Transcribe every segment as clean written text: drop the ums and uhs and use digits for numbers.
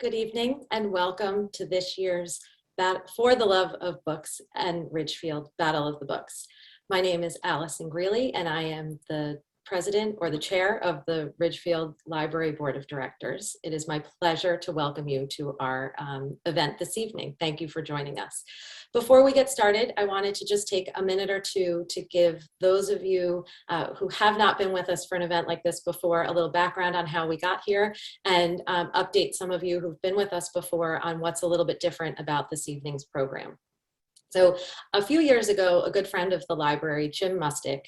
Good evening and welcome to this year's For the Love of Books and Ridgefield Battle of the Books. My name is Allison Greeley and I am the president or the chair of the Ridgefield Library Board of Directors. It is my pleasure to welcome you to our event this evening. Thank you for joining us. Before we get started, I wanted to just take a minute or two to give those of you who have not been with us for an event like this before a little background on how we got here and update some of you who've been with us before on what's a little bit different about this evening's program. So a few years ago, a good friend of the library, Jim Mustick,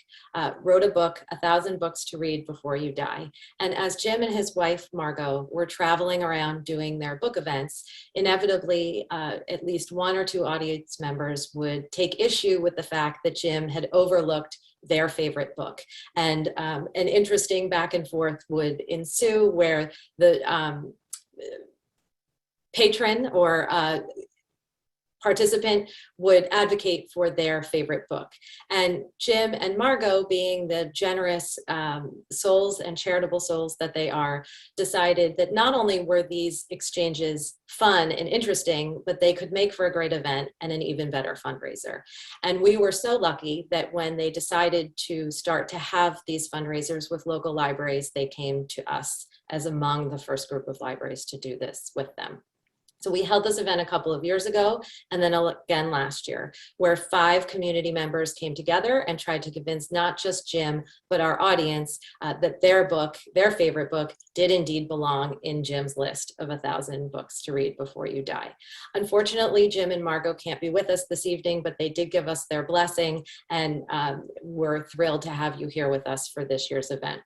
wrote a book, 1,000 Books to Read Before You Die. And as Jim and his wife, Margot, were traveling around doing their book events, inevitably, at least one or two audience members would take issue with the fact that Jim had overlooked their favorite book. And an interesting back and forth would ensue where the patron or participant would advocate for their favorite book. And Jim and Margot, being the generous souls and charitable souls that they are, decided that not only were these exchanges fun and interesting, but they could make for a great event and an even better fundraiser. And we were so lucky that when they decided to start to have these fundraisers with local libraries, they came to us as among the first group of libraries to do this with them. So we held this event a couple of years ago and then again last year, where 5 community members came together and tried to convince not just Jim, but our audience that their book, their favorite book, did indeed belong in Jim's list of 1,000 books to read before you die. Unfortunately, Jim and Margot can't be with us this evening, but they did give us their blessing, and we're thrilled to have you here with us for this year's event.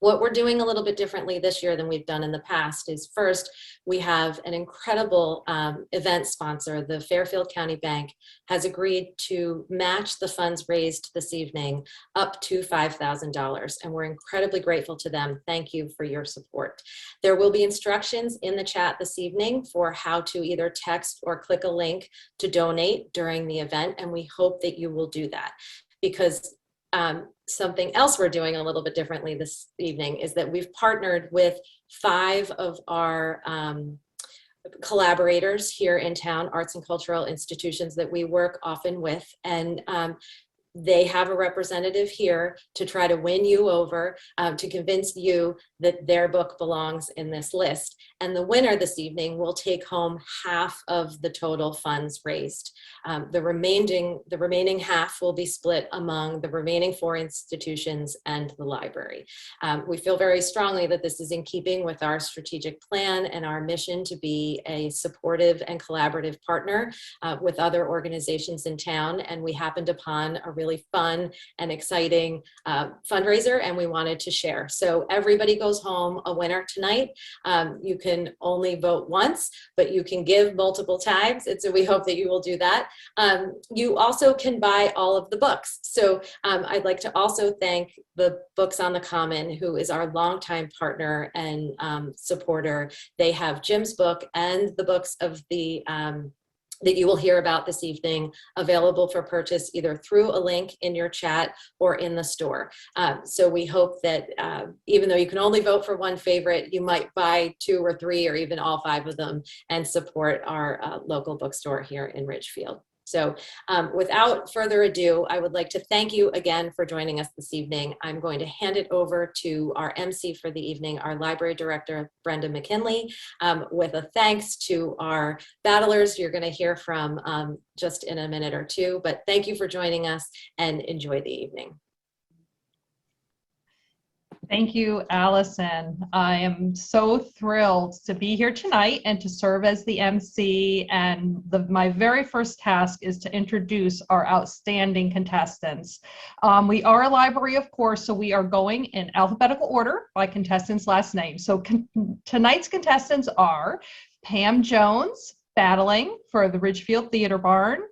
What we're doing a little bit differently this year than we've done in the past is, first, we have an incredible event sponsor. The Fairfield County Bank has agreed to match the funds raised this evening up to $5,000, and we're incredibly grateful to them. Thank you for your support. There will be instructions in the chat this evening for how to either text or click a link to donate during the event, and we hope that you will do that, because something else we're doing a little bit differently this evening is that we've partnered with 5 of our collaborators here in town, arts and cultural institutions that we work often with, and they have a representative here to try to win you over, to convince you that their book belongs in this list. And the winner this evening will take home half of the total funds raised. The remaining half will be split among the remaining 4 institutions and the library. We feel very strongly that this is in keeping with our strategic plan and our mission to be a supportive and collaborative partner with other organizations in town. And we happened upon a really fun and exciting fundraiser, and we wanted to share. So everybody goes home a winner tonight. You can only vote once, but you can give multiple times, and so we hope that you will do that. You also can buy all of the books. So I'd like to also thank the Books on the Common, who is our longtime partner and supporter. They have Jim's book and the books of the that you will hear about this evening available for purchase either through a link in your chat or in the store. So we hope that even though you can only vote for one favorite, you might buy 2 or 3 or even all 5 of them and support our local bookstore here in Ridgefield. So without further ado, I would like to thank you again for joining us this evening. I'm going to hand it over to our MC for the evening, our library director, Brenda McKinley, with a thanks to our battlers you're going to hear from just in a minute or two. But thank you for joining us and enjoy the evening. Thank you, Allison. I am so thrilled to be here tonight and to serve as the MC. And my very first task is to introduce our outstanding contestants. We are a library, of course, so we are going in alphabetical order by contestants' last name. So tonight's contestants are Pam Jones, battling for the Ridgefield Theater Barn;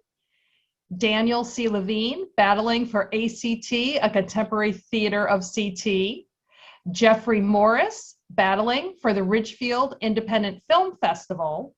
Daniel C. Levine, battling for ACT, a contemporary theater of CT; Jeffrey Morris, battling for the Ridgefield Independent Film Festival;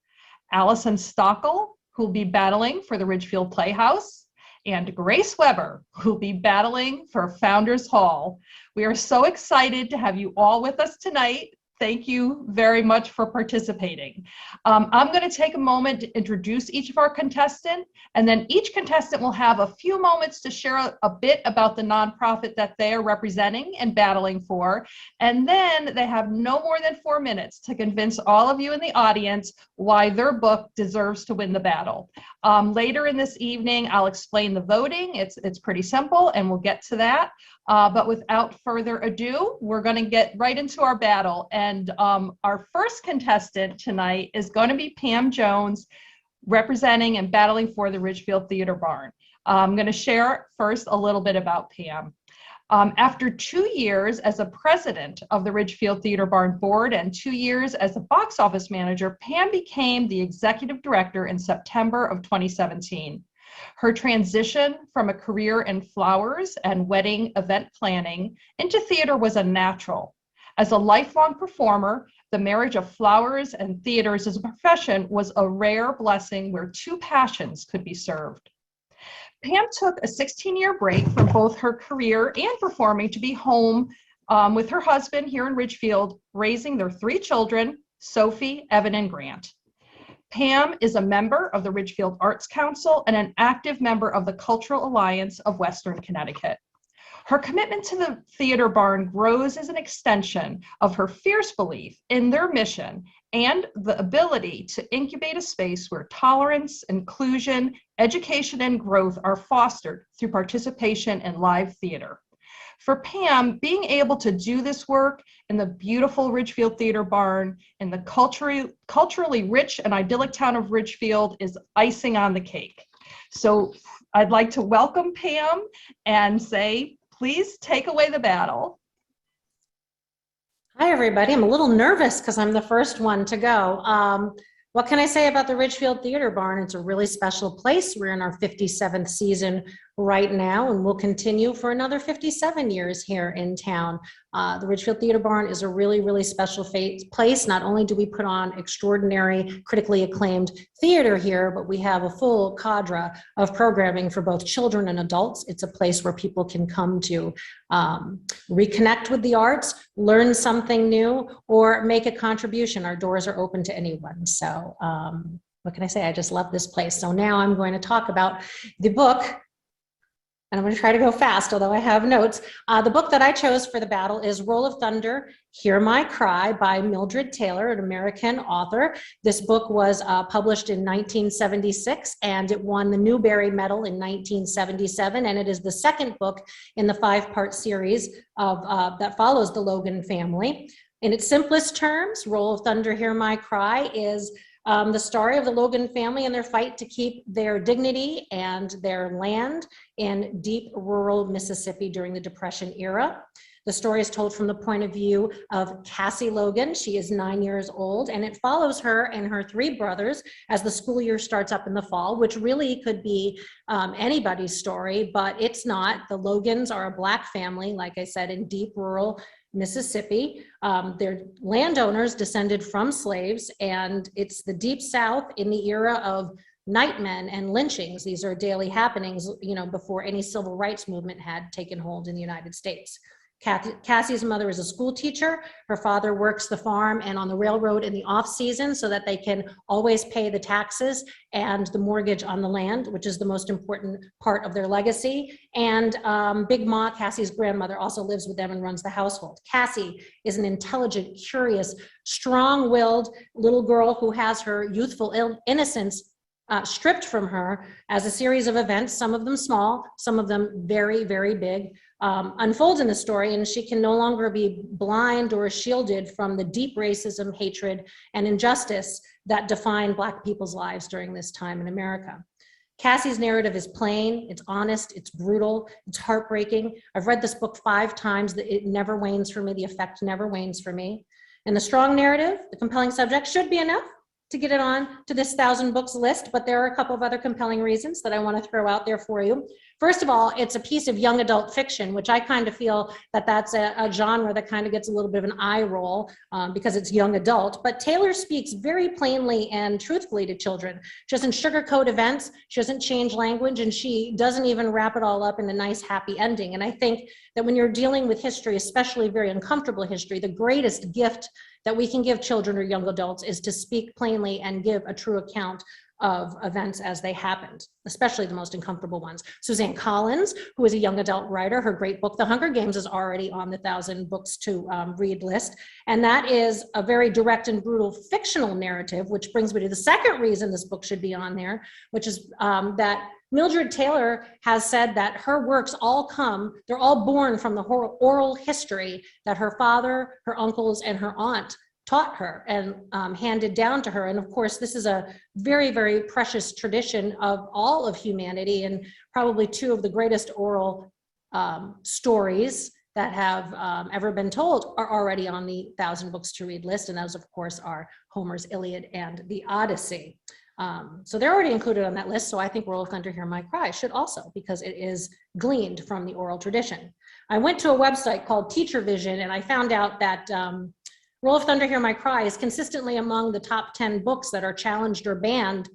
Allison Stockel, who'll be battling for the Ridgefield Playhouse; and Grace Weber, who'll be battling for Founders Hall. We are so excited to have you all with us tonight. Thank you very much for participating. I'm going to take a moment to introduce each of our contestants, and then each contestant will have a few moments to share a bit about the nonprofit that they are representing and battling for. And then they have no more than 4 minutes to convince all of you in the audience why their book deserves to win the battle. Later in this evening, I'll explain the voting. It's pretty simple, and we'll get to that. But without further ado, we're going to get right into our battle. And our first contestant tonight is going to be Pam Jones, representing and battling for the Ridgefield Theater Barn. I'm going to share first a little bit about Pam. After 2 years as a president of the Ridgefield Theater Barn Board and 2 years as a box office manager, Pam became the executive director in September of 2017. Her transition from a career in flowers and wedding event planning into theater was a natural. As a lifelong performer, the marriage of flowers and theaters as a profession was a rare blessing where two passions could be served. Pam took a 16-year break from both her career and performing to be home with her husband here in Ridgefield, raising their 3 children, Sophie, Evan, and Grant. Pam is a member of the Ridgefield Arts Council and an active member of the Cultural Alliance of Western Connecticut. Her commitment to the Theater Barn grows as an extension of her fierce belief in their mission and the ability to incubate a space where tolerance, inclusion, education, and growth are fostered through participation in live theater. For Pam, being able to do this work in the beautiful Ridgefield Theater Barn in the culturally rich and idyllic town of Ridgefield is icing on the cake. So I'd like to welcome Pam and say, please take away the battle. Hi, everybody. I'm a little nervous because I'm the first one to go. What can I say about the Ridgefield Theater Barn? It's a really special place. We're in our 57th season right now, and we'll continue for another 57 years here in town. The Ridgefield Theater Barn is a really, really special place. Not only do we put on extraordinary, critically acclaimed theater here, but we have a full cadre of programming for both children and adults. It's a place where people can come to reconnect with the arts, learn something new, or make a contribution. Our doors are open to anyone. So what can I say? I just love this place. So now I'm going to talk about the book. And I'm going to try to go fast, although I have notes. The book that I chose for the battle is Roll of Thunder, Hear My Cry by Mildred Taylor, an American author. This book was published in 1976, and it won the Newbery Medal in 1977, and it is the second book in the 5-part series that follows the Logan family. In its simplest terms, Roll of Thunder, Hear My Cry is the story of the Logan family and their fight to keep their dignity and their land in deep rural Mississippi during the Depression era. The story is told from the point of view of Cassie Logan. She is 9 years old, and it follows her and her 3 brothers as the school year starts up in the fall, which really could be anybody's story, but it's not. The Logans are a Black family, like I said, in deep rural Mississippi. They're landowners descended from slaves, and it's the Deep South in the era of nightmen and lynchings. These are daily happenings, you know, before any civil rights movement had taken hold in the United States. Cassie's mother is a school teacher. Her father works the farm and on the railroad in the off season so that they can always pay the taxes and the mortgage on the land, which is the most important part of their legacy. And Big Ma, Cassie's grandmother, also lives with them and runs the household. Cassie is an intelligent, curious, strong-willed little girl who has her youthful innocence stripped from her as a series of events, some of them small, some of them very, very big, unfold in the story, and she can no longer be blind or shielded from the deep racism, hatred, and injustice that define Black people's lives during this time in America. Cassie's narrative is plain, it's honest, it's brutal, it's heartbreaking. I've read this book 5 times. It never wanes for me. The effect never wanes for me. And the strong narrative, the compelling subject should be enough to get it on to this 1,000 books list, but there are a couple of other compelling reasons that I want to throw out there for you. First of all, it's a piece of young adult fiction, which I kind of feel that that's a genre that kind of gets a little bit of an eye roll because it's young adult. But Taylor speaks very plainly and truthfully to children. She doesn't sugarcoat events, she doesn't change language, and she doesn't even wrap it all up in a nice, happy ending. And I think that when you're dealing with history, especially very uncomfortable history, the greatest gift that we can give children or young adults is to speak plainly and give a true account of events as they happened, especially the most uncomfortable ones. Suzanne Collins, who is a young adult writer, her great book, The Hunger Games, is already on the 1,000 books to read list. And that is a very direct and brutal fictional narrative, which brings me to the second reason this book should be on there, which is that Mildred Taylor has said that her works they're all born from the oral history that her father, her uncles, and her aunt taught her and handed down to her. And of course, this is a very, very precious tradition of all of humanity, and probably two of the greatest oral stories that have ever been told are already on the 1,000 books to read list. And those, of course, are Homer's Iliad and the Odyssey. So they're already included on that list. So I think Roll of Thunder, Hear My Cry should also, because it is gleaned from the oral tradition. I went to a website called Teacher Vision, and I found out that Roll of Thunder, Hear My Cry is consistently among the top 10 books that are challenged or banned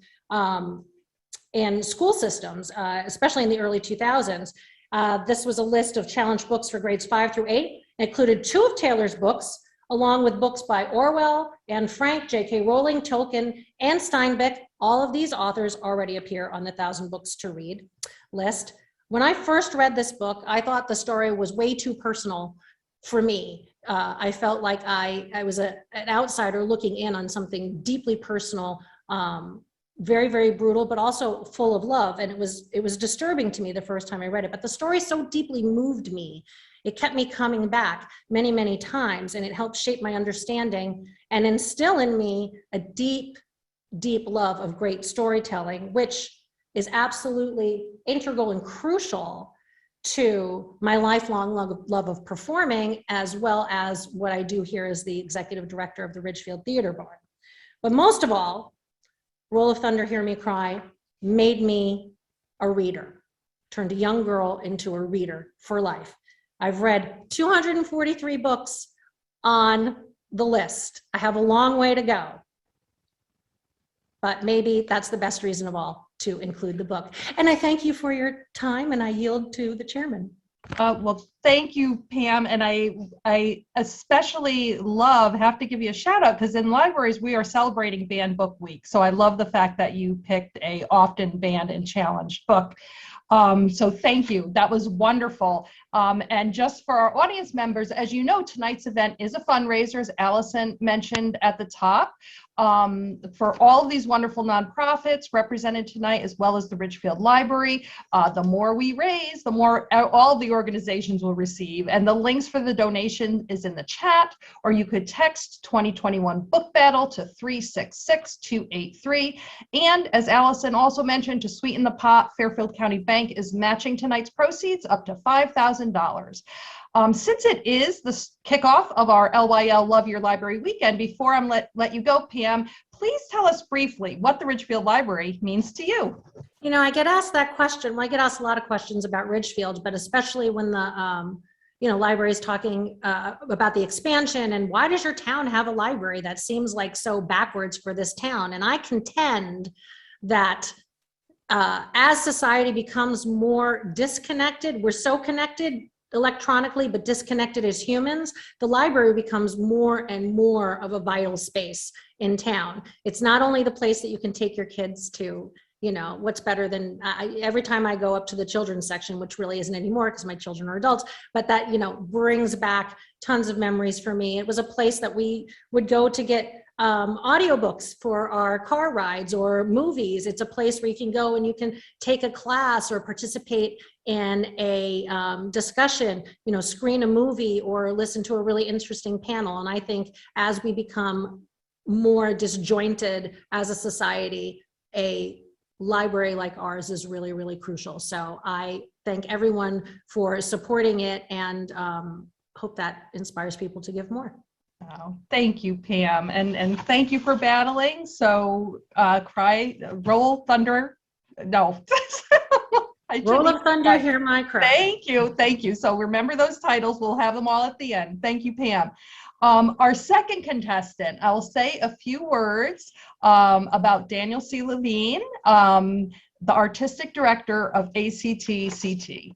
in school systems, especially in the early 2000s. This was a list of challenged books for grades 5 through 8. It included 2 of Taylor's books, along with books by Orwell, Anne Frank, J.K. Rowling, Tolkien, and Steinbeck. All of these authors already appear on the 1,000 books to read list. When I first read this book, I thought the story was way too personal for me. I felt like I was an outsider looking in on something deeply personal, very, very brutal, but also full of love. And it was disturbing to me the first time I read it, but the story so deeply moved me. It kept me coming back many, many times, and it helped shape my understanding and instill in me a deep, deep love of great storytelling, which is absolutely integral and crucial to my lifelong love of performing, as well as what I do here as the executive director of the Ridgefield Theater Barn. But most of all, Roll of Thunder, Hear Me Cry made me a reader, turned a young girl into a reader for life. I've read 243 books on the list. I have a long way to go, but maybe that's the best reason of all to include the book. And I thank you for your time, and I yield to the chairman. Well, thank you, Pam. And I especially have to give you a shout out, because in libraries, we are celebrating Banned Book Week. So I love the fact that you picked a often banned and challenged book. So thank you. That was wonderful. And just for our audience members, as you know, tonight's event is a fundraiser, as Allison mentioned at the top, for all of these wonderful nonprofits represented tonight, as well as the Ridgefield Library. The more we raise, the more all the organizations will receive. And the links for the donation is in the chat, or you could text 2021 Book Battle to 366-283. And as Allison also mentioned, to sweeten the pot, Fairfield County Bank is matching tonight's proceeds up to $5,000. Since it is the kickoff of our LYL Love Your Library weekend, before I'm let you go, Pam, please tell us briefly what the Ridgefield Library means to you. You know, I get asked that question. Well, I get asked a lot of questions about Ridgefield, but especially when the library is talking about the expansion and why does your town have a library? That seems like so backwards for this town. And I contend that as society becomes more disconnected, we're so connected electronically, but disconnected as humans, the library becomes more and more of a vital space in town. It's not only the place that you can take your kids to, what's better than, every time I go up to the children's section, which really isn't anymore because my children are adults, but that, brings back tons of memories for me. It was a place that we would go to get audiobooks for our car rides or movies. It's a place where you can go and you can take a class or participate in a discussion, screen a movie or listen to a really interesting panel. And I think as we become more disjointed as a society, a library like ours is really, really crucial. So I thank everyone for supporting it and hope that inspires people to give more. Oh, thank you, Pam, and thank you for battling. So Roll Thunder, no. I Roll shouldn't of even thunder, try. hear my cry. Thank you. Thank you. So remember those titles. We'll have them all at the end. Thank you, Pam. Our second contestant, I'll say a few words about Daniel C. Levine, the artistic director of ACT-CT.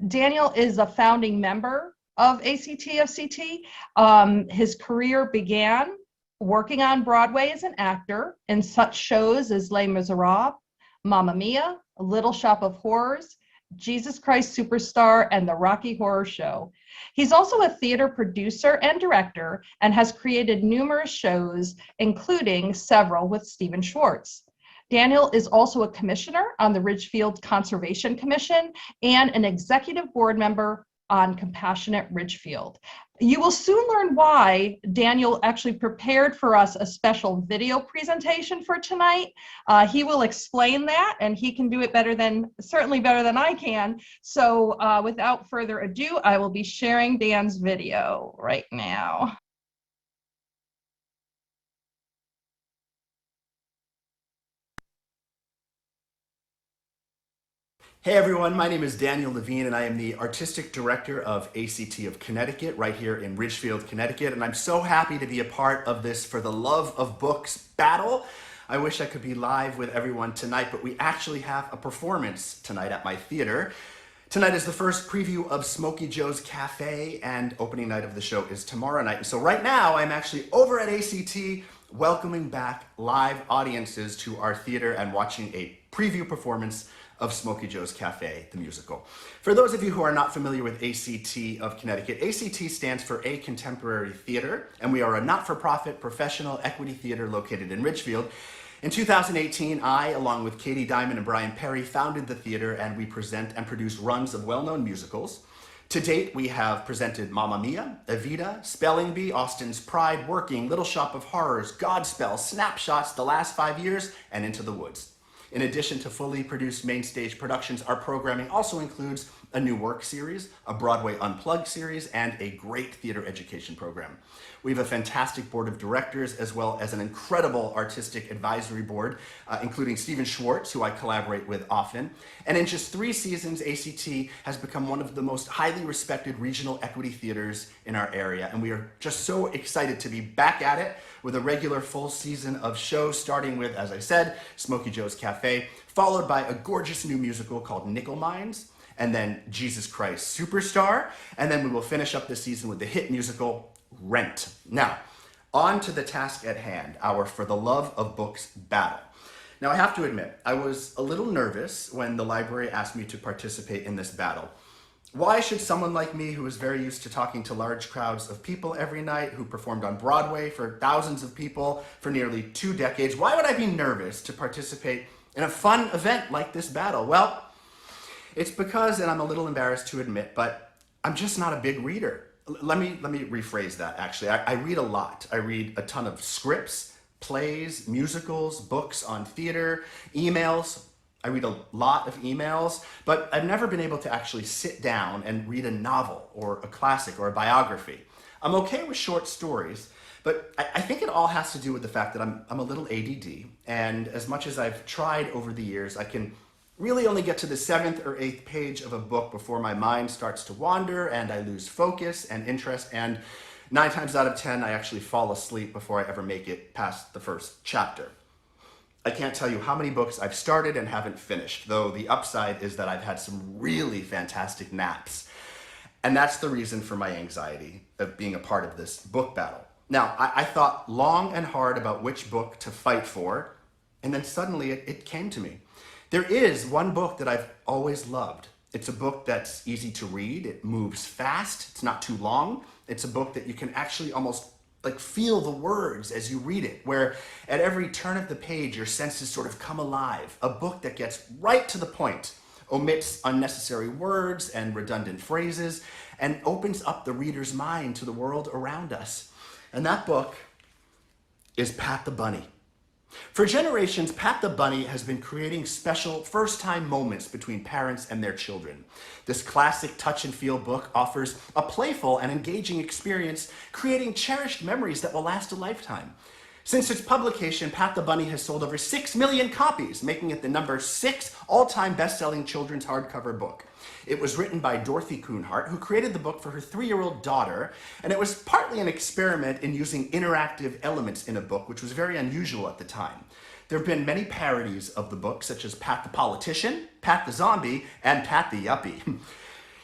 Daniel is a founding member of ACT-CT. His career began working on Broadway as an actor in such shows as Les Miserables, Mamma Mia, Little Shop of Horrors, Jesus Christ Superstar, and The Rocky Horror Show. He's also a theater producer and director and has created numerous shows, including several with Stephen Schwartz. Daniel is also a commissioner on the Ridgefield Conservation Commission and an executive board member on Compassionate Ridgefield. You will soon learn why Daniel actually prepared for us a special video presentation for tonight. He will explain that, and he can do it certainly better than I can. So without further ado, I will be sharing Dan's video right now. Hey everyone, my name is Daniel Levine and I am the Artistic Director of ACT of Connecticut right here in Ridgefield, Connecticut, and I'm so happy to be a part of this For the Love of Books battle. I wish I could be live with everyone tonight, but we actually have a performance tonight at my theater. Tonight is the first preview of Smokey Joe's Cafe, and opening night of the show is tomorrow night. So right now I'm actually over at ACT welcoming back live audiences to our theater and watching a preview performance of Smokey Joe's Cafe, the musical. For those of you who are not familiar with ACT of Connecticut, ACT stands for A Contemporary Theater, and we are a not-for-profit professional equity theater located in Ridgefield. In 2018, I, along with Katie Diamond and Brian Perry, founded the theater, and we present and produce runs of well-known musicals. To date, we have presented Mamma Mia, Evita, Spelling Bee, Austin's Pride, Working, Little Shop of Horrors, Godspell, Snapshots, The Last 5 Years, and Into the Woods. In addition to fully produced main stage productions, our programming also includes a new work series, a Broadway Unplugged series, and a great theater education program. We have a fantastic board of directors as well as an incredible artistic advisory board, including Stephen Schwartz, who I collaborate with often. And in just 3 seasons, ACT has become one of the most highly respected regional equity theaters in our area. And we are just so excited to be back at it with a regular full season of shows, starting with, as I said, Smokey Joe's Cafe, followed by a gorgeous new musical called Nickel Mines, and then Jesus Christ Superstar, and then we will finish up the season with the hit musical Rent. Now, on to the task at hand, our For the Love of Books battle. Now, I have to admit, I was a little nervous when the library asked me to participate in this battle. Why should someone like me, who is very used to talking to large crowds of people every night, who performed on Broadway for thousands of people for nearly 2 decades, why would I be nervous to participate in a fun event like this battle? Well, it's because, and I'm a little embarrassed to admit, but I'm just not a big reader. Let me rephrase that, actually. I read a lot. I read a ton of scripts, plays, musicals, books on theater, emails. I read a lot of emails, but I've never been able to actually sit down and read a novel or a classic or a biography. I'm okay with short stories, but I think it all has to do with the fact that I'm a little ADD, and as much as I've tried over the years, I can really only get to the 7th or 8th page of a book before my mind starts to wander and I lose focus and interest, and 9 times out of 10, I actually fall asleep before I ever make it past the first chapter. I can't tell you how many books I've started and haven't finished, though the upside is that I've had some really fantastic naps. And that's the reason for my anxiety of being a part of this book battle. Now, I thought long and hard about which book to fight for, and then suddenly it came to me. There is one book that I've always loved. It's a book that's easy to read, it moves fast, it's not too long. It's a book that you can actually almost like feel the words as you read it, where at every turn of the page, your senses sort of come alive. A book that gets right to the point, omits unnecessary words and redundant phrases, and opens up the reader's mind to the world around us. And that book is Pat the Bunny. For generations, Pat the Bunny has been creating special first-time moments between parents and their children. This classic touch-and-feel book offers a playful and engaging experience, creating cherished memories that will last a lifetime. Since its publication, Pat the Bunny has sold over 6 million copies, making it the number 6 all-time best-selling children's hardcover book. It was written by Dorothy Kuhnhart, who created the book for her 3-year-old daughter, and it was partly an experiment in using interactive elements in a book, which was very unusual at the time. There have been many parodies of the book, such as Pat the Politician, Pat the Zombie, and Pat the Yuppie.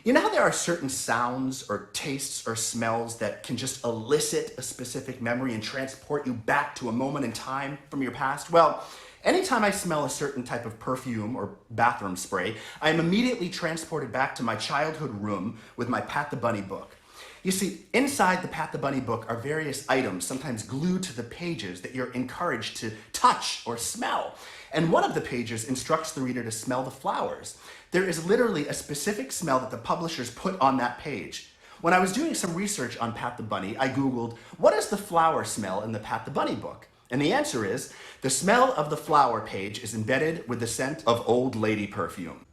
You know how there are certain sounds or tastes or smells that can just elicit a specific memory and transport you back to a moment in time from your past? Well, anytime I smell a certain type of perfume or bathroom spray, I am immediately transported back to my childhood room with my Pat the Bunny book. You see, inside the Pat the Bunny book are various items, sometimes glued to the pages, that you're encouraged to touch or smell. And one of the pages instructs the reader to smell the flowers. There is literally a specific smell that the publishers put on that page. When I was doing some research on Pat the Bunny, I Googled, what is the flower smell in the Pat the Bunny book? And the answer is, the smell of the flower page is embedded with the scent of old lady perfume.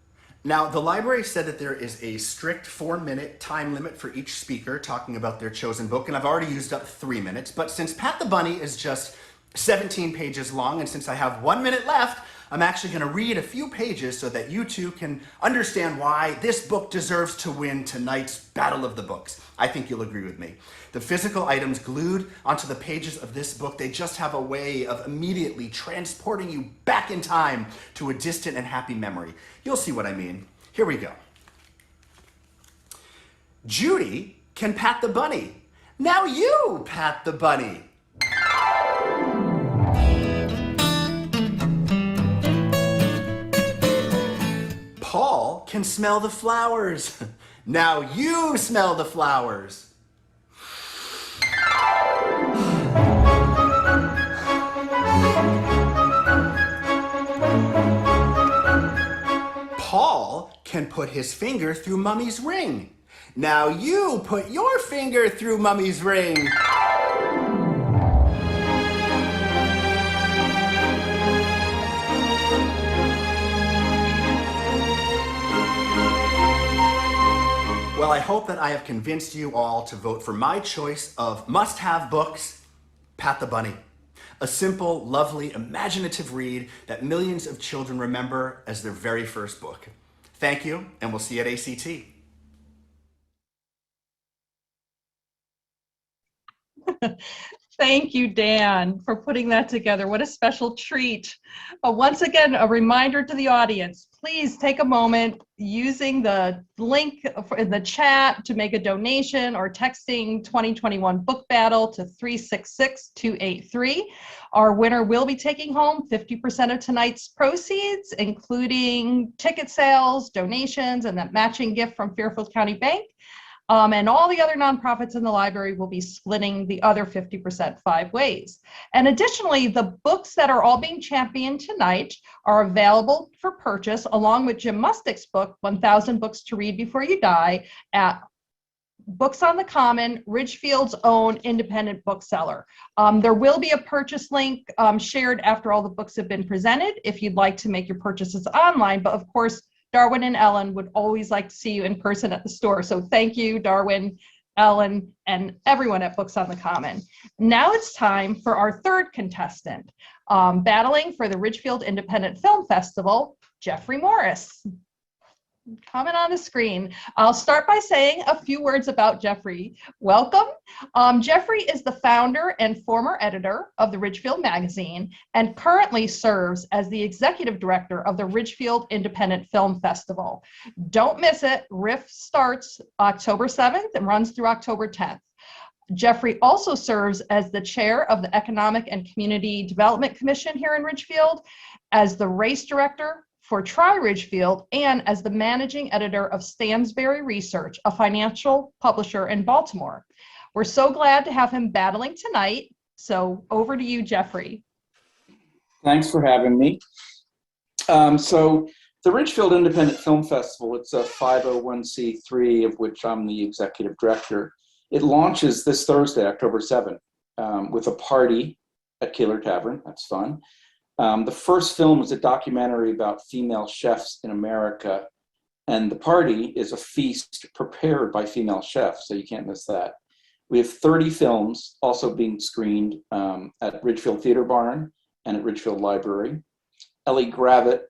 Now, the library said that there is a strict 4-minute time limit for each speaker talking about their chosen book, and I've already used up 3 minutes, but since Pat the Bunny is just 17 pages long, and since I have 1 minute left, I'm actually going to read a few pages so that you too can understand why this book deserves to win tonight's Battle of the Books. I think you'll agree with me. The physical items glued onto the pages of this book, they just have a way of immediately transporting you back in time to a distant and happy memory. You'll see what I mean. Here we go. Judy can pat the bunny. Now you pat the bunny. Paul can smell the flowers. Now you smell the flowers. Paul can put his finger through Mummy's ring. Now you put your finger through Mummy's ring. Well, I hope that I have convinced you all to vote for my choice of must-have books, Pat the Bunny. A simple, lovely, imaginative read that millions of children remember as their very first book. Thank you, and we'll see you at ACT. Thank you, Dan, for putting that together. What a special treat. Once again, a reminder to the audience, please take a moment using the link in the chat to make a donation or texting 2021 Book Battle to 366-283. Our winner will be taking home 50% of tonight's proceeds, including ticket sales, donations, and that matching gift from Fairfield County Bank. And all the other nonprofits in the library will be splitting the other 50% 5 ways. And additionally, the books that are all being championed tonight are available for purchase along with Jim Mustick's book, 1,000 Books to Read Before You Die, at Books on the Common, Ridgefield's own independent bookseller. There will be a purchase link shared after all the books have been presented if you'd like to make your purchases online, but of course, Darwin and Ellen would always like to see you in person at the store. So thank you, Darwin, Ellen, and everyone at Books on the Common. Now it's time for our third contestant, battling for the Ridgefield Independent Film Festival, Jeffrey Morris. Comment on the screen. I'll start by saying a few words about Jeffrey. Welcome. Jeffrey is the founder and former editor of the Ridgefield magazine and currently serves as the executive director of the Ridgefield Independent Film Festival. Don't miss it. RIF starts October 7th and runs through October 10th. Jeffrey also serves as the chair of the Economic and Community Development Commission here in Ridgefield, as the race director for Ridgefield, and as the managing editor of Stansberry Research, a financial publisher in Baltimore. We're so glad to have him battling tonight. So over to you, Jeffrey. Thanks for having me. So the Ridgefield Independent Film Festival, it's a 501c3 of which I'm the executive director. It launches this Thursday, October 7th, with a party at Keeler Tavern. That's fun. The first film is a documentary about female chefs in America, and the party is a feast prepared by female chefs, so you can't miss that. We have 30 films also being screened at Ridgefield Theater Barn and at Ridgefield Library. Ellie Gravitt,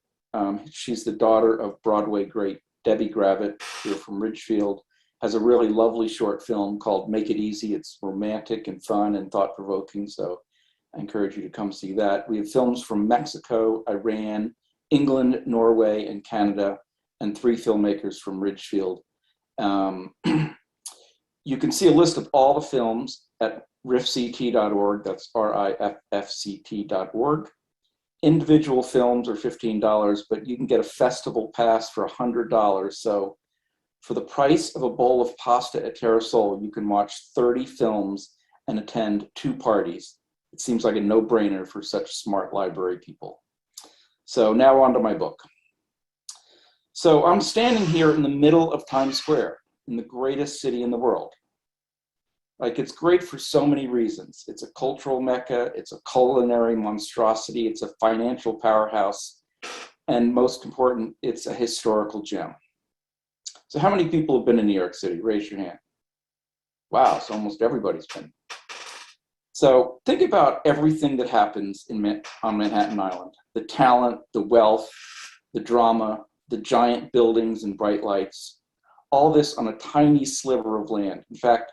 she's the daughter of Broadway great Debbie Gravitt, here from Ridgefield, has a really lovely short film called Make It Easy. It's romantic and fun and thought-provoking, so I encourage you to come see that. We have films from Mexico, Iran, England, Norway, and Canada, and 3 filmmakers from Ridgefield. You can see a list of all the films at riffct.org. That's riffct.org. Individual films are $15, but you can get a festival pass for $100. So for the price of a bowl of pasta at Terrasol, you can watch 30 films and attend 2 parties. It seems like a no-brainer for such smart library people. So now on to my book. So I'm standing here in the middle of Times Square, in the greatest city in the world. Like, it's great for so many reasons. It's a cultural mecca, it's a culinary monstrosity, it's a financial powerhouse, and most important, it's a historical gem. So how many people have been in New York City? Raise your hand. Wow, so almost everybody's been. So think about everything that happens on Manhattan Island. The talent, the wealth, the drama, the giant buildings and bright lights, all this on a tiny sliver of land. In fact,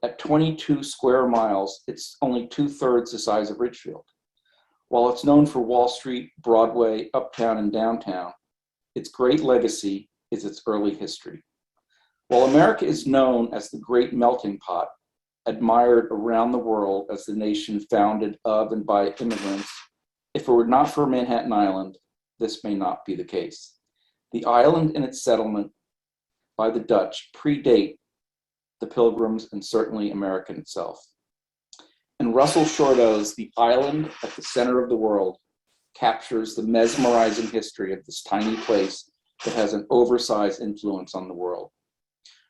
at 22 square miles, it's only 2/3 the size of Ridgefield. While it's known for Wall Street, Broadway, Uptown, and Downtown, its great legacy is its early history. While America is known as the great melting pot, admired around the world as the nation founded of and by immigrants, if it were not for Manhattan Island, this may not be the case. The island and its settlement by the Dutch predate the Pilgrims and certainly America itself. And Russell Shorto's The Island at the Center of the World captures the mesmerizing history of this tiny place that has an oversized influence on the world.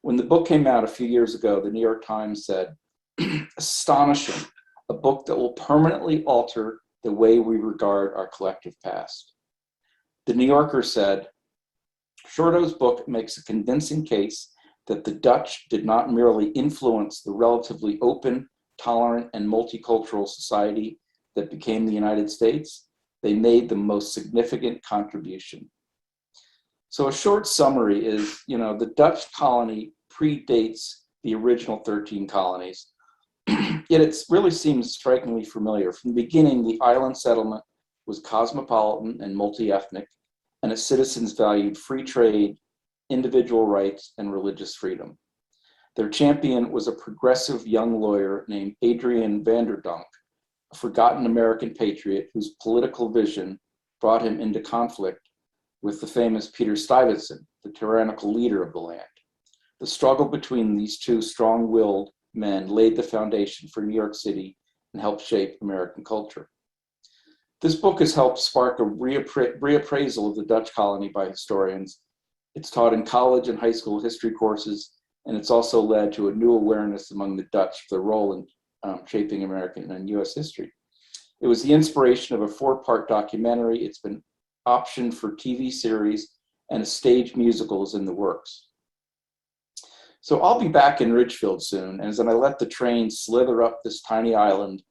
When the book came out a few years ago, the New York Times said, astonishing, a book that will permanently alter the way we regard our collective past. The New Yorker said, Shorto's book makes a convincing case that the Dutch did not merely influence the relatively open, tolerant, and multicultural society that became the United States, they made the most significant contribution. So a short summary is, the Dutch colony predates the original 13 colonies, yet it really seems strikingly familiar. From the beginning, the island settlement was cosmopolitan and multi-ethnic, and its citizens valued free trade, individual rights, and religious freedom. Their champion was a progressive young lawyer named Adrian Vanderdonk, a forgotten American patriot whose political vision brought him into conflict with the famous Peter Stuyvesant, the tyrannical leader of the land. The struggle between these two strong-willed men laid the foundation for New York City and helped shape American culture. This book has helped spark a reappraisal of the Dutch colony by historians. It's taught in college and high school history courses, and it's also led to a new awareness among the Dutch of their role in shaping American and US history. It was the inspiration of a 4-part documentary. It's been optioned for TV series, and a stage musical is in the works. So I'll be back in Ridgefield soon, and as I let the train slither up this tiny island,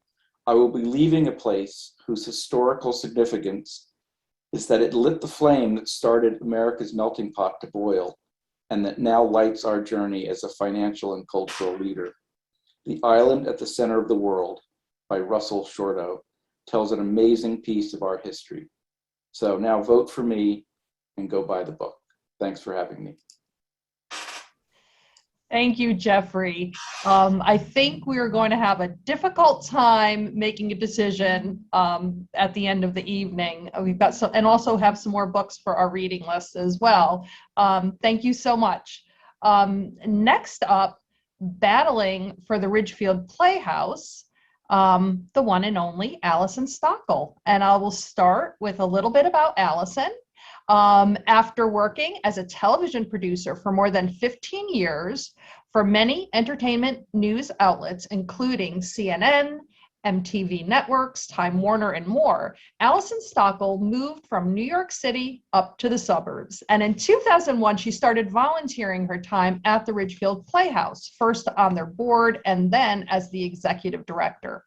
I will be leaving a place whose historical significance is that it lit the flame that started America's melting pot to boil, and that now lights our journey as a financial and cultural leader. The Island at the Center of the World by Russell Shorto tells an amazing piece of our history. So now vote for me and go buy the book. Thanks for having me. Thank you, Jeffrey. I think we are going to have a difficult time making a decision at the end of the evening. We've got some, and also have some more books for our reading list as well. Thank you so much. Next up, battling for the Ridgefield Playhouse, the one and only Allison Stockel. And I will start with a little bit about Allison. After working as a television producer for more than 15 years for many entertainment news outlets, including CNN, MTV Networks, Time Warner, and more, Allison Stockel moved from New York City up to the suburbs. And in 2001, she started volunteering her time at the Ridgefield Playhouse, first on their board and then as the executive director.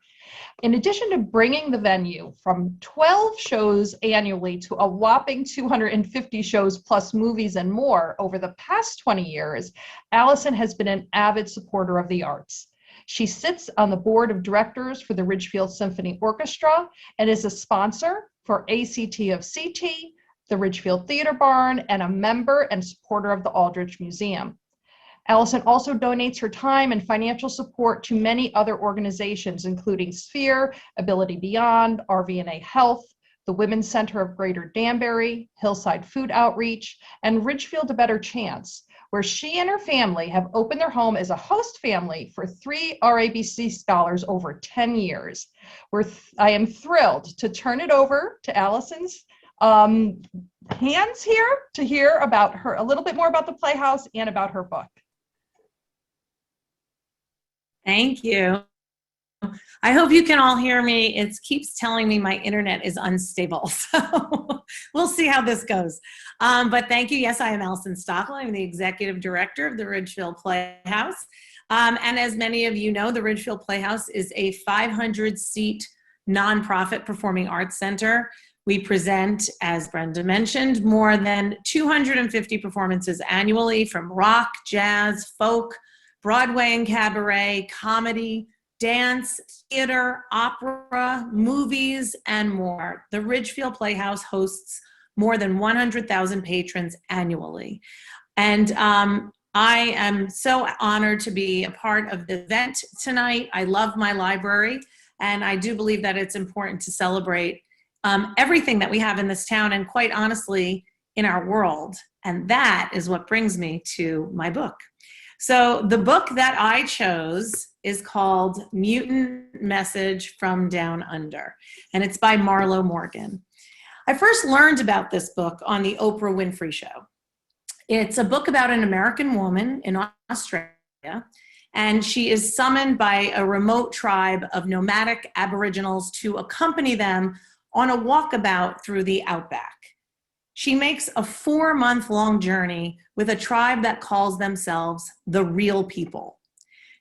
In addition to bringing the venue from 12 shows annually to a whopping 250 shows plus movies and more over the past 20 years, Allison has been an avid supporter of the arts. She sits on the board of directors for the Ridgefield Symphony Orchestra and is a sponsor for ACT of CT, the Ridgefield Theater Barn, and a member and supporter of the Aldrich Museum. Allison also donates her time and financial support to many other organizations, including Sphere, Ability Beyond, RVNA Health, the Women's Center of Greater Danbury, Hillside Food Outreach, and Ridgefield A Better Chance, where she and her family have opened their home as a host family for 3 RABC scholars over 10 years. I am thrilled to turn it over to Allison's hands here to hear about her, a little bit more about the Playhouse and about her book. Thank you. I hope you can all hear me. It keeps telling me my internet is unstable, so we'll see how this goes. But thank you. Yes, I am Allison Stockel. I'm the executive director of the Ridgefield Playhouse. And as many of you know, the Ridgefield Playhouse is a 500-seat nonprofit performing arts center. We present, as Brenda mentioned, more than 250 performances annually from rock, jazz, folk, Broadway and cabaret, comedy, dance, theater, opera, movies, and more. The Ridgefield Playhouse hosts more than 100,000 patrons annually. And I am so honored to be a part of the event tonight. I love my library, and I do believe that it's important to celebrate everything that we have in this town and, quite honestly, in our world. And that is what brings me to my book. So the book that I chose is called Mutant Message from Down Under, and it's by Marlo Morgan. I first learned about this book on the Oprah Winfrey Show. It's a book about an American woman in Australia, and she is summoned by a remote tribe of nomadic Aboriginals to accompany them on a walkabout through the outback. She makes a 4-month-long journey with a tribe that calls themselves the Real People.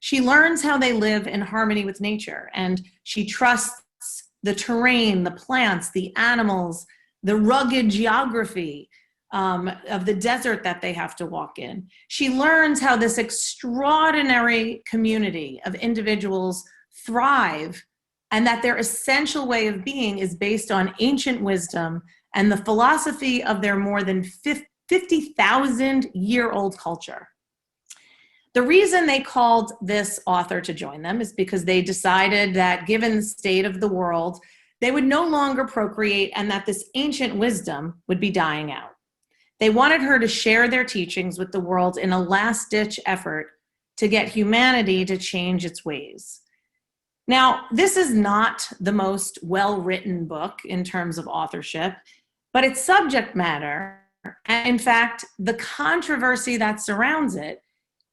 She learns how they live in harmony with nature, and she trusts the terrain, the plants, the animals, the rugged geography of the desert that they have to walk in. She learns how this extraordinary community of individuals thrive, and that their essential way of being is based on ancient wisdom and the philosophy of their more than 50,000-year-old culture. The reason they called this author to join them is because they decided that, given the state of the world, they would no longer procreate and that this ancient wisdom would be dying out. They wanted her to share their teachings with the world in a last-ditch effort to get humanity to change its ways. Now, this is not the most well-written book in terms of authorship, but its subject matter, and in fact, the controversy that surrounds it,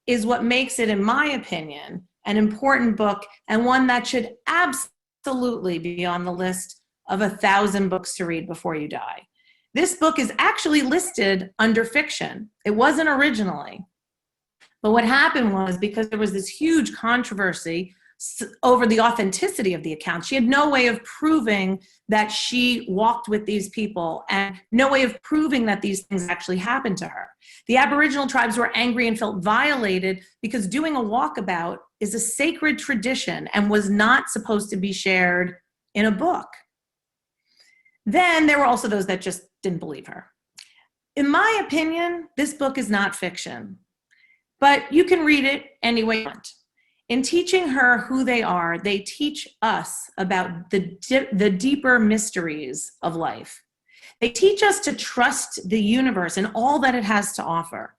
is what makes it, in my opinion, an important book and one that should absolutely be on the list of 1,000 books to read before you die. This book is actually listed under fiction. It wasn't originally. But what happened was, because there was this huge controversy over the authenticity of the account, she had no way of proving that she walked with these people and no way of proving that these things actually happened to her. The Aboriginal tribes were angry and felt violated because doing a walkabout is a sacred tradition and was not supposed to be shared in a book. Then there were also those that just didn't believe her. In my opinion, this book is not fiction, but you can read it any way you want. In teaching her who they are, they teach us about the deeper mysteries of life. They teach us to trust the universe and all that it has to offer.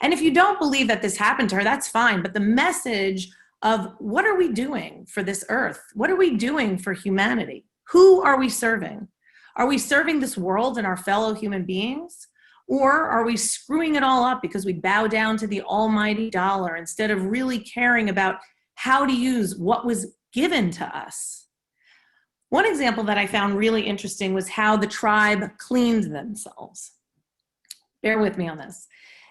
And if you don't believe that this happened to her, that's fine. But the message of what are we doing for this earth? What are we doing for humanity? Who are we serving? Are we serving this world and our fellow human beings? Or are we screwing it all up because we bow down to the almighty dollar instead of really caring about how to use what was given to us? One example that I found really interesting was how the tribe cleaned themselves. Bear with me on this.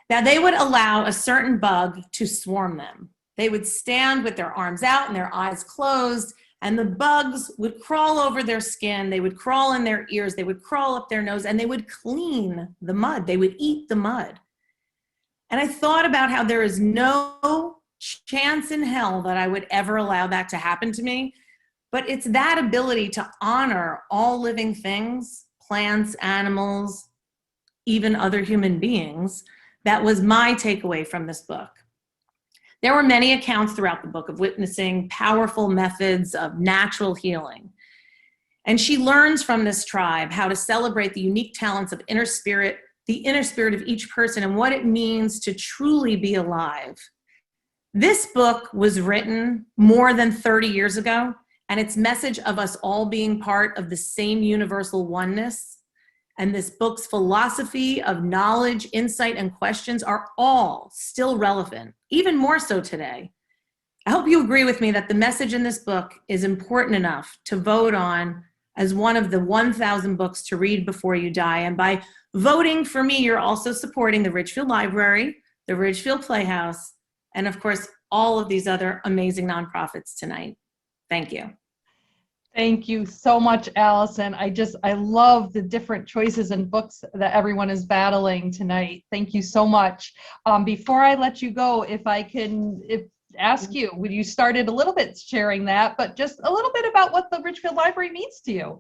Now, they would allow a certain bug to swarm them. They would stand with their arms out and their eyes closed, and the bugs would crawl over their skin. They would crawl in their ears. They would crawl up their nose, and they would clean the mud. They would eat the mud. And I thought about how there is no chance in hell that I would ever allow that to happen to me. But it's that ability to honor all living things, plants, animals, even other human beings, that was my takeaway from this book. There were many accounts throughout the book of witnessing powerful methods of natural healing. And she learns from this tribe how to celebrate the unique talents of inner spirit, the inner spirit of each person, and what it means to truly be alive. This book was written more than 30 years ago, and its message of us all being part of the same universal oneness, and this book's philosophy of knowledge, insight, and questions are all still relevant, even more so today. I hope you agree with me that the message in this book is important enough to vote on as one of the 1,000 books to read before you die. And by voting for me, you're also supporting the Ridgefield Library, the Ridgefield Playhouse, and of course, all of these other amazing nonprofits tonight. Thank you. Thank you so much, Allison. I love the different choices and books that everyone is battling tonight. Thank you so much. Before I let you go, if ask you, you started a little bit sharing that, but just a little bit about what the Ridgefield Library means to you.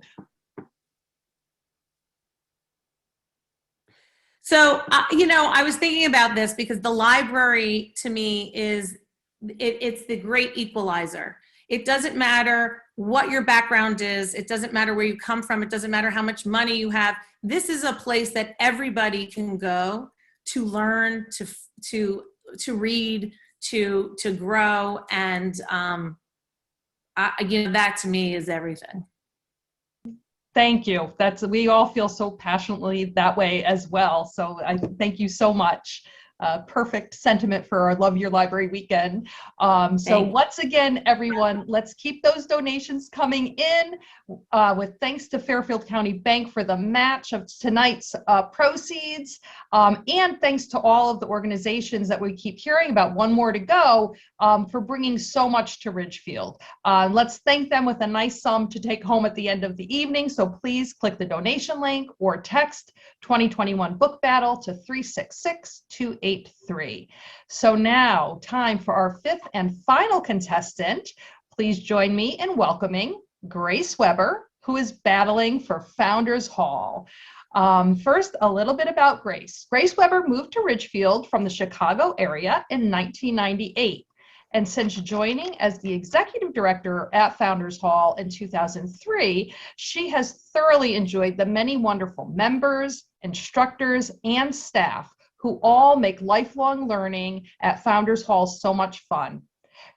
So, I was thinking about this because the library to me it's the great equalizer. It doesn't matter what your background is. It doesn't matter where you come from. It doesn't matter how much money you have. This is a place that everybody can go to learn, to read, to grow, and that to me is everything. Thank you. We all feel so passionately that way as well. So I thank you so much. Perfect sentiment for our Love Your Library weekend. So once again, everyone, let's keep those donations coming in with thanks to Fairfield County Bank for the match of tonight's proceeds. And thanks to all of the organizations that we keep hearing about, one more to go, for bringing so much to Ridgefield. Let's thank them with a nice sum to take home at the end of the evening. So please click the donation link or text 2021 Book Battle to 366-283. So now, time for our fifth and final contestant. Please join me in welcoming Grace Weber, who is battling for Founders Hall. First, a little bit about Grace. Grace Weber moved to Ridgefield from the Chicago area in 1998. And since joining as the executive director at Founders Hall in 2003, she has thoroughly enjoyed the many wonderful members, instructors, and staff who all make lifelong learning at Founders Hall so much fun.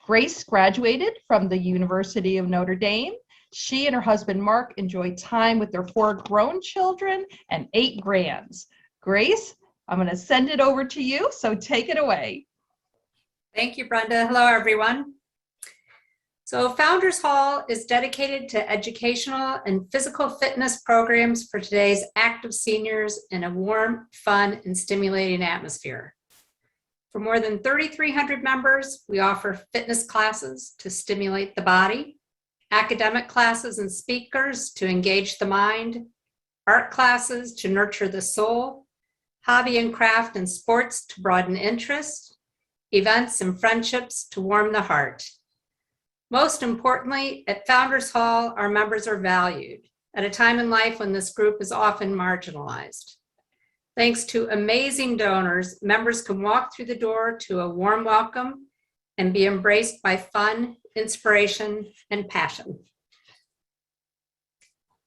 Grace graduated from the University of Notre Dame. She and her husband, Mark, enjoy time with their 4 grown children and 8 grands. Grace, I'm going to send it over to you, so take it away. Thank you, Brenda. Hello, everyone. So Founders Hall is dedicated to educational and physical fitness programs for today's active seniors in a warm, fun, and stimulating atmosphere. For more than 3,300 members, we offer fitness classes to stimulate the body, academic classes and speakers to engage the mind, art classes to nurture the soul, hobby and craft and sports to broaden interest, events and friendships to warm the heart. Most importantly, at Founders Hall, our members are valued at a time in life when this group is often marginalized. Thanks to amazing donors, members can walk through the door to a warm welcome and be embraced by fun, inspiration, and passion.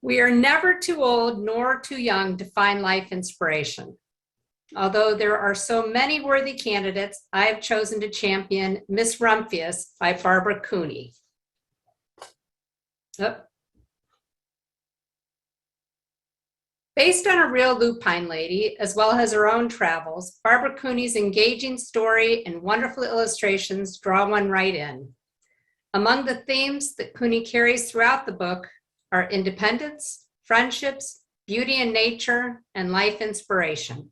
We are never too old nor too young to find life inspiration. Although there are so many worthy candidates, I have chosen to champion Miss Rumphius by Barbara Cooney. Based on a real lupine lady, as well as her own travels, Barbara Cooney's engaging story and wonderful illustrations draw one right in. Among the themes that Cooney carries throughout the book are independence, friendships, beauty in nature, and life inspiration.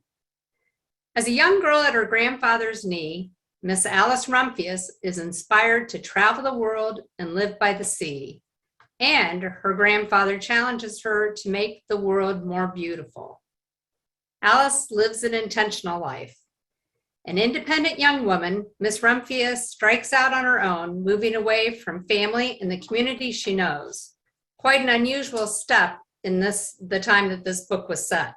As a young girl at her grandfather's knee, Miss Alice Rumphius is inspired to travel the world and live by the sea. And her grandfather challenges her to make the world more beautiful. Alice lives an intentional life. An independent young woman, Miss Rumphius strikes out on her own, moving away from family and the community she knows. Quite an unusual step in the time that this book was set.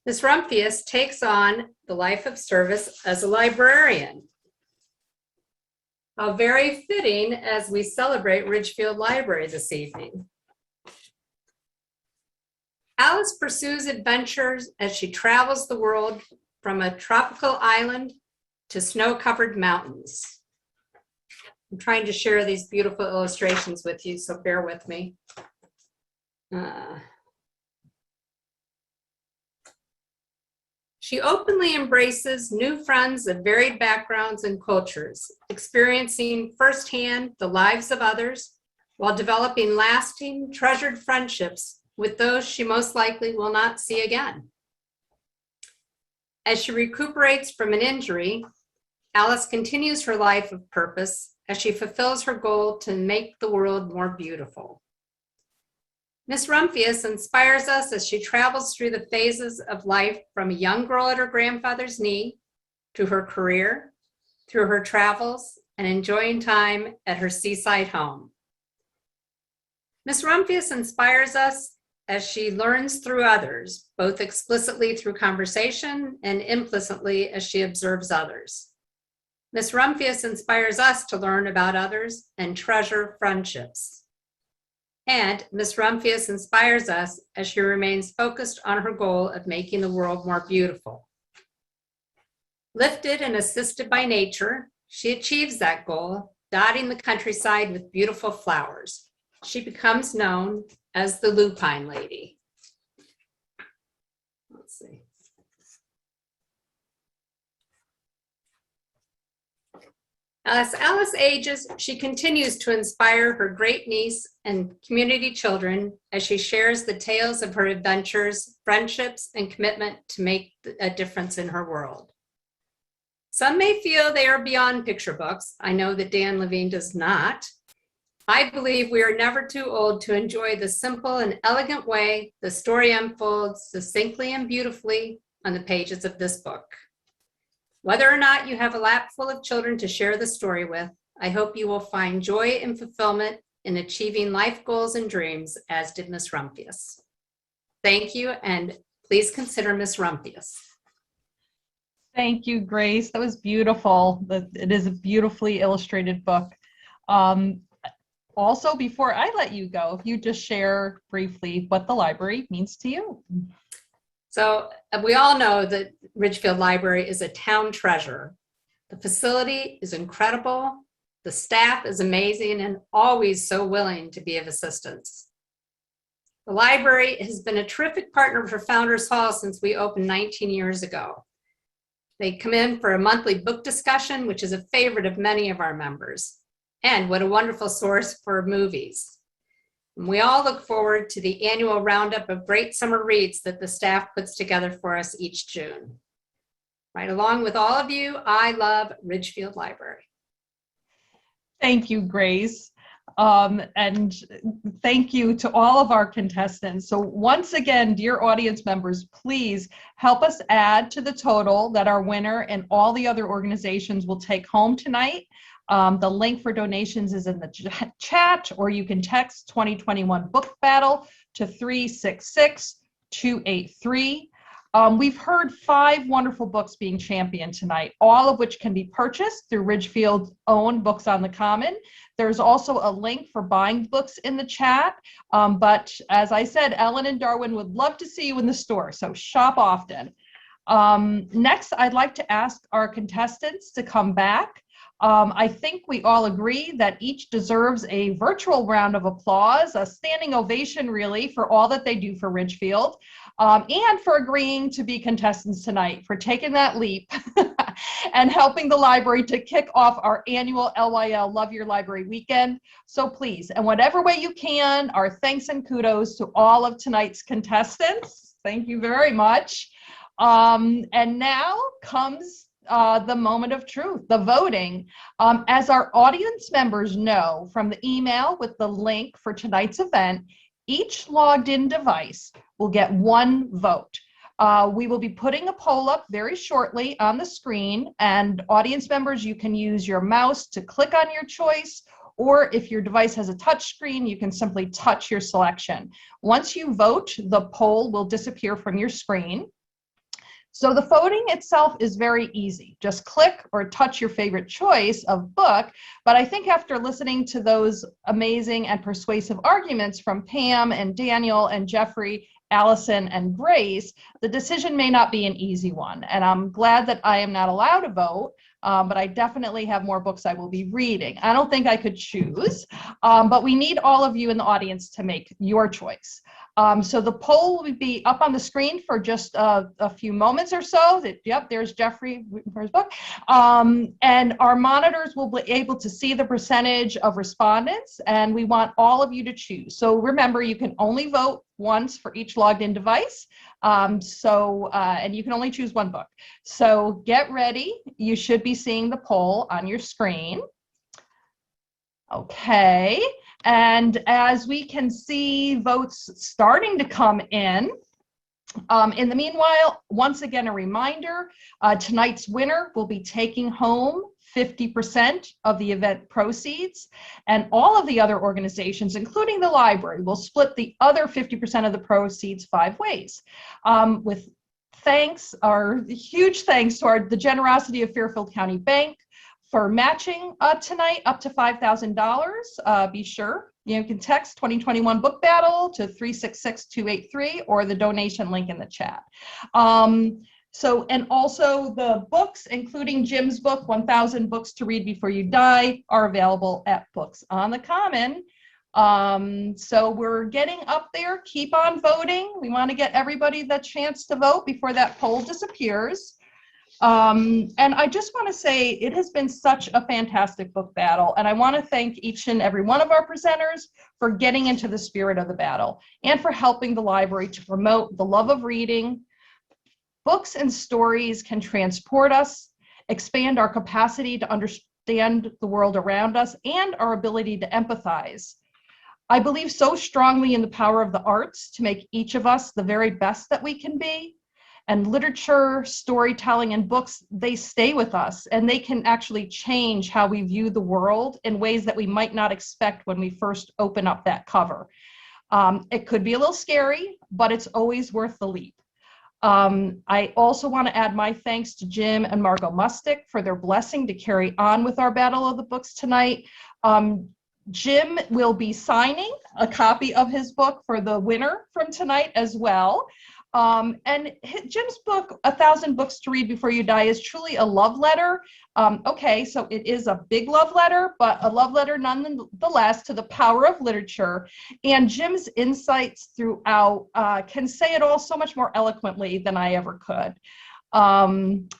Miss Rumphius takes on the life of service as a librarian. How very fitting as we celebrate Ridgefield Library this evening. Alice pursues adventures as she travels the world from a tropical island to snow-covered mountains. I'm trying to share these beautiful illustrations with you, so bear with me. She openly embraces new friends of varied backgrounds and cultures, experiencing firsthand the lives of others while developing lasting, treasured friendships with those she most likely will not see again. As she recuperates from an injury, Alice continues her life of purpose as she fulfills her goal to make the world more beautiful. Miss Rumphius inspires us as she travels through the phases of life from a young girl at her grandfather's knee to her career, through her travels, and enjoying time at her seaside home. Miss Rumphius inspires us as she learns through others, both explicitly through conversation and implicitly as she observes others. Miss Rumphius inspires us to learn about others and treasure friendships. And Miss Rumphius inspires us as she remains focused on her goal of making the world more beautiful. Lifted and assisted by nature, she achieves that goal, dotting the countryside with beautiful flowers. She becomes known as the Lupine Lady. Let's see. As Alice ages, she continues to inspire her great niece and community children as she shares the tales of her adventures, friendships, and commitment to make a difference in her world. Some may feel they are beyond picture books. I know that Dan Levine does not. I believe we are never too old to enjoy the simple and elegant way the story unfolds succinctly and beautifully on the pages of this book. Whether or not you have a lap full of children to share the story with, I hope you will find joy and fulfillment in achieving life goals and dreams, as did Miss Rumphius. Thank you, and please consider Miss Rumphius. Thank you, Grace. That was beautiful. It is a beautifully illustrated book. Also, before I let you go, if you just share briefly what the library means to you. So we all know that Ridgefield Library is a town treasure. The facility is incredible. The staff is amazing and always so willing to be of assistance. The library has been a terrific partner for Founders Hall since we opened 19 years ago. They come in for a monthly book discussion, which is a favorite of many of our members. And what a wonderful source for movies. And we all look forward to the annual roundup of great summer reads that the staff puts together for us each June. Right along with all of you, I love Ridgefield Library. Thank you, Grace. And thank you to all of our contestants. So once again, dear audience members, please help us add to the total that our winner and all the other organizations will take home tonight. The link for donations is in the chat, or you can text 2021 Book Battle to 366-283. We've heard 5 wonderful books being championed tonight, all of which can be purchased through Ridgefield's own Books on the Common. There's also a link for buying books in the chat. But as I said, Ellen and Darwin would love to see you in the store, so shop often. Next, I'd like to ask our contestants to come back. I think we all agree that each deserves a virtual round of applause, a standing ovation really, for all that they do for Ridgefield, and for agreeing to be contestants tonight, for taking that leap and helping the library to kick off our annual LYL Love Your Library weekend. So please, in whatever way you can, our thanks and kudos to all of tonight's contestants. Thank you very much. And now comes the moment of truth, the voting. As our audience members know from the email with the link for tonight's event, each logged in device will get one vote. We will be putting a poll up very shortly on the screen, and audience members, you can use your mouse to click on your choice, or if your device has a touch screen, you can simply touch your selection. Once you vote, the poll will disappear from your screen. So the voting itself is very easy. Just click or touch your favorite choice of book. But I think after listening to those amazing and persuasive arguments from Pam and Daniel and Jeffrey, Allison and Grace, the decision may not be an easy one. And I'm glad that I am not allowed to vote, but I definitely have more books I will be reading. I don't think I could choose, but we need all of you in the audience to make your choice. So the poll will be up on the screen for just a few moments or so. Yep, there's Jeffrey for his book. And our monitors will be able to see the percentage of respondents, and we want all of you to choose. So remember, you can only vote once for each logged in device. And you can only choose one book. So get ready. You should be seeing the poll on your screen. Okay. And as we can see votes starting to come in the meanwhile, once again, a reminder, tonight's winner will be taking home 50% of the event proceeds, and all of the other organizations, including the library, will split the other 50% of the proceeds 5 ways. With thanks, our huge thanks to the generosity of Fairfield County Bank, for matching tonight up to $5,000. Be sure you can text 2021 Book Battle to 366-283 or the donation link in the chat. And also the books, including Jim's book, 1,000 Books to Read Before You Die, are available at Books on the Common. So we're getting up there. Keep on voting. We want to get everybody the chance to vote before that poll disappears. And I just want to say it has been such a fantastic book battle, and I want to thank each and every one of our presenters for getting into the spirit of the battle and for helping the library to promote the love of reading. Books and stories can transport us, expand our capacity to understand the world around us, and our ability to empathize. I believe so strongly in the power of the arts to make each of us the very best that we can be. And literature, storytelling, and books, they stay with us, and they can actually change how we view the world in ways that we might not expect when we first open up that cover. It could be a little scary, but it's always worth the leap. I also want to add my thanks to Jim and Margot Mustick for their blessing to carry on with our Battle of the Books tonight. Jim will be signing a copy of his book for the winner from tonight as well. And Jim's book, 1,000 Books to Read Before You Die, is truly a love letter. Okay, so it is a big love letter, but a love letter nonetheless to the power of literature. And Jim's insights throughout can say it all so much more eloquently than I ever could.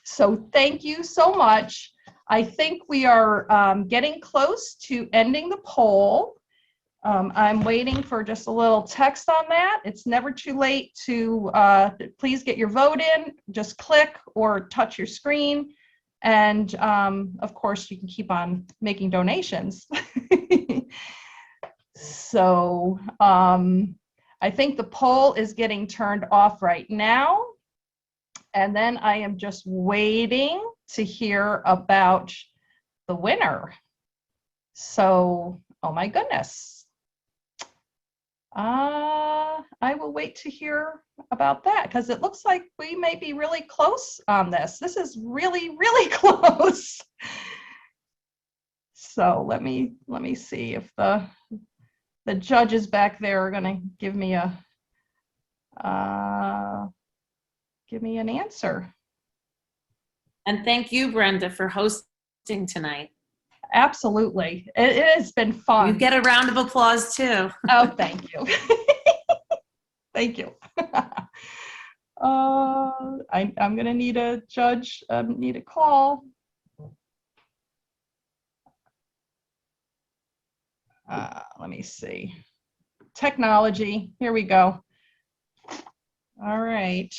So thank you so much. I think we are getting close to ending the poll. I'm waiting for just a little text on that. It's never too late to please get your vote in. Just click or touch your screen. And of course, you can keep on making donations. So I think the poll is getting turned off right now. And then I am just waiting to hear about the winner. So, oh my goodness. I will wait to hear about that because it looks like we may be really close on this. This is really, really close. So let me see if the judges back there are going to give me an answer. And thank you, Brenda, for hosting tonight. Absolutely. It has been fun. You get a round of applause too. Oh, thank you. Thank you. I'm going to need a judge, need a call. Let me see. Technology. Here we go. All right.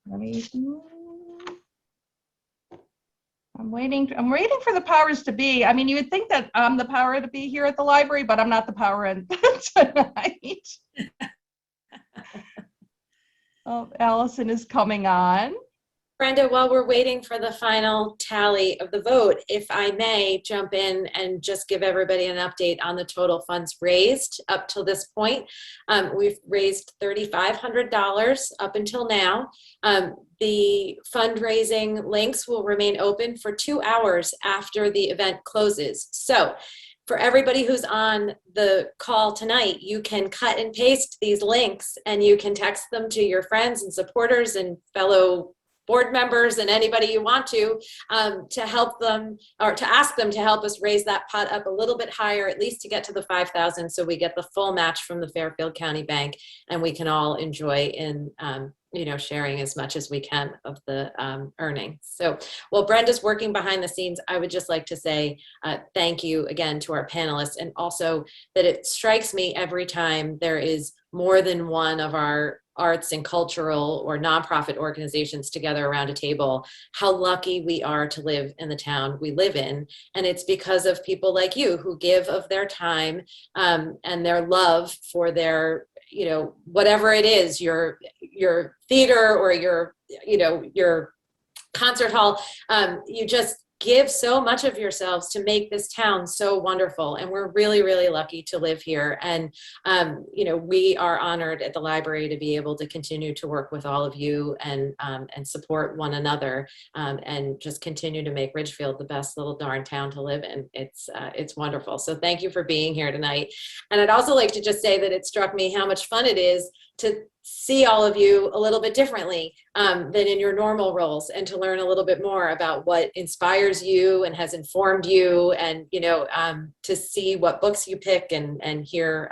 Let me. I'm waiting for the powers to be. I mean, you would think that I'm the power to be here at the library, but I'm not the power in tonight. Oh, Allison is coming on. Brenda, while we're waiting for the final tally of the vote, if I may jump in and just give everybody an update on the total funds raised up till this point. We've raised $3,500 up until now. The fundraising links will remain open for 2 hours after the event closes. So for everybody who's on the call tonight, you can cut and paste these links and you can text them to your friends and supporters and fellow board members and anybody you want to help them or to ask them to help us raise that pot up a little bit higher, at least to get to the 5,000, so we get the full match from the Fairfield County Bank and we can all enjoy in sharing as much as we can of the earnings. So while Brenda's working behind the scenes, I would just like to say thank you again to our panelists, and also that it strikes me every time there is more than one of our arts and cultural or nonprofit organizations together around a table, how lucky we are to live in the town we live in. And it's because of people like you who give of their time and their love for their, whatever it is, your theater or your concert hall, you just give so much of yourselves to make this town so wonderful. And we're really, really lucky to live here. And, we are honored at the library to be able to continue to work with all of you and support one another and just continue to make Ridgefield the best little darn town to live in. It's wonderful. So thank you for being here tonight. And I'd also like to just say that it struck me how much fun it is to see all of you a little bit differently than in your normal roles, and to learn a little bit more about what inspires you and has informed you, and to see what books you pick and hear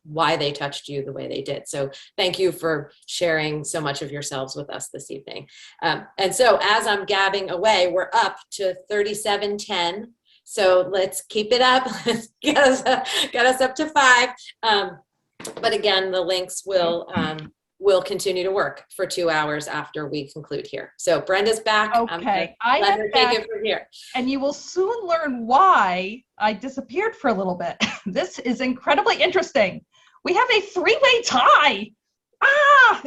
why they touched you the way they did. So thank you for sharing so much of yourselves with us this evening. And so as I'm gabbing away, we're up to 3710. So let's keep it up. Let's get us up to 5. But again, the links will continue to work for 2 hours after we conclude here. So Brenda's back. Okay, I let her take it from here. And you will soon learn why I disappeared for a little bit. This is incredibly interesting. We have a 3-way tie.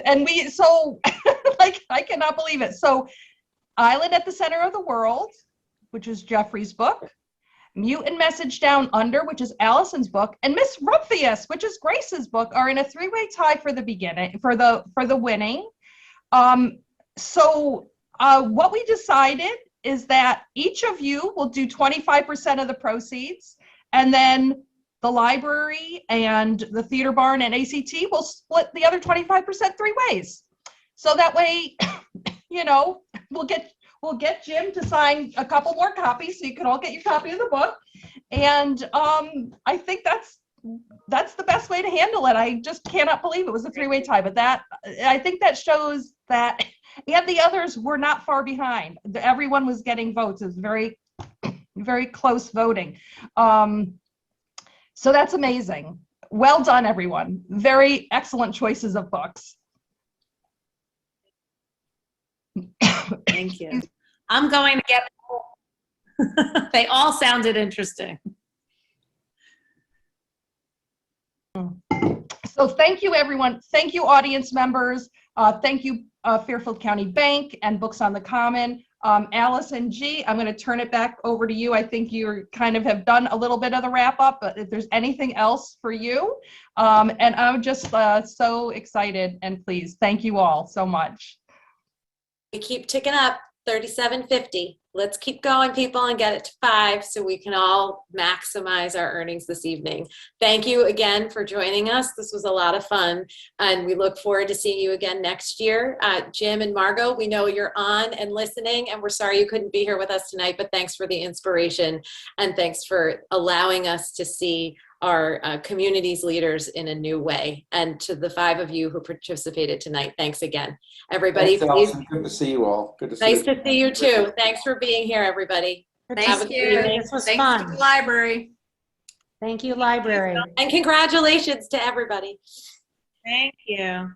And I cannot believe it. So Island at the Center of the World, which is Jeffrey's book, Mute and Message Down Under, which is Allison's book, and Miss Rumphius, which is Grace's book, are in a 3-way tie for the beginning, for the winning. So what we decided is that each of you will do 25% of the proceeds, and then the library and the theater barn and ACT will split the other 25% 3 ways. So that way, we'll get Jim to sign a couple more copies so you can all get your copy of the book. And I think that's the best way to handle it. I just cannot believe it was a 3-way tie, but I think that shows that, and the others were not far behind. Everyone was getting votes. It was very, very close voting. So that's amazing. Well done, everyone. Very excellent choices of books. Thank you. I'm going to get, they all sounded interesting. So thank you, everyone. Thank you, audience members. Thank you, Fairfield County Bank and Books on the Common. Allison G., I'm going to turn it back over to you. I think you kind of have done a little bit of the wrap up, but if there's anything else for you, and I'm just so excited and pleased. Thank you all so much. We keep ticking up, 3750. Let's keep going, people, and get it to 5 so we can all maximize our earnings this evening. Thank you again for joining us. This was a lot of fun, and we look forward to seeing you again next year. Jim and Margot, we know you're on and listening, and we're sorry you couldn't be here with us tonight, but thanks for the inspiration, and thanks for allowing us to see our community's leaders in a new way. And to the 5 of you who participated tonight, thanks again. Everybody, Thanks, Allison. Good to see you all. Good to see nice to see you too. Thanks for being here, everybody. Good to Have a Thank see good you. evening. This was Thanks to fun. the library. Thank you, library. And congratulations to everybody. Thank you.